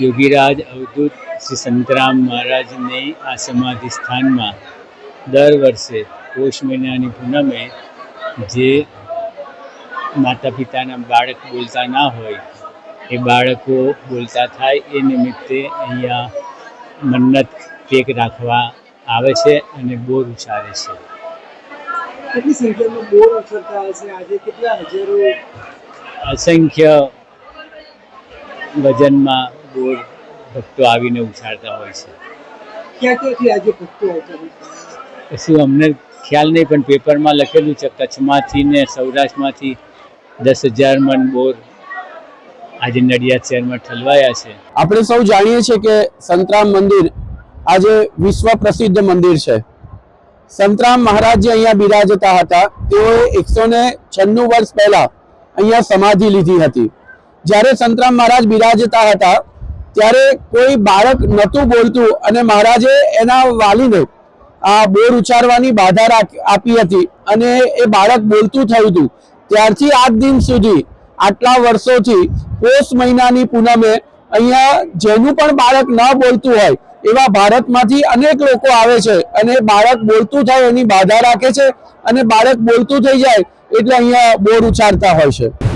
યોગીરાજ અવધૂત શ્રી સંતરામ મહારાજની આ સમાધિ સ્થાનમાં દર વર્ષે પોષ મહિનાની પૂનમે જે માતા પિતાના બાળક બોલતા ના હોય એ બાળકો બોલતા થાય એ નિમિત્તે અહીંયા મન્નત કેક રાખવા આવે છે અને બોર ઉછાળે છે. કેટલી સંખ્યામાં બોર ઉછળતા હશે? આજે કેટલા હજારો અસંખ્ય વજનમાં બોર ભક્તો આવીને ઉછાળતા હોય છે. ક્યાં ક્યાંથી આજે ભક્તો આવતા હોય? પછી અમને ખ્યાલ નહીં, પણ પેપરમાં લખેલું છે કચ્છમાંથી ને સૌરાષ્ટ્રમાંથી 10,000 મણ બોર આજે નડિયાદ શહેરમાં ઠલવાયા છે. આપણે સૌ જાણીએ છીએ કે સંતરામ મંદિર આજે વિશ્વ પ્રસિદ્ધ મંદિર છે. સંતરામ મહારાજ જે અહીંયા બિરાજતા હતા તેઓએ 196 વર્ષ પહેલા અહીંયા સમાધિ લીધી હતી. જ્યારે સંતરામ મહારાજ બિરાજતા હતા ત્યારે કોઈ બાળક નહોતું બોલતું અને મહારાજે એના વાલીને આ બોર ઉચ્ચારવાની બાધા આપી હતી અને એ બાળક બોલતું થયું હતું. ત્યારથી આજ દિન સુધી આટલા વર્ષોથી પોષ મહિનાની પૂનમે અહીંયા જેનું પણ બાળક ન બોલતું હોય એવા ભારતમાંથી અનેક લોકો આવે છે અને બાળક બોલતું થાય એની બાધા રાખે છે અને બાળક બોલતું થઈ જાય એટલે અહીંયા બોર ઉચ્ચારતા હોય છે.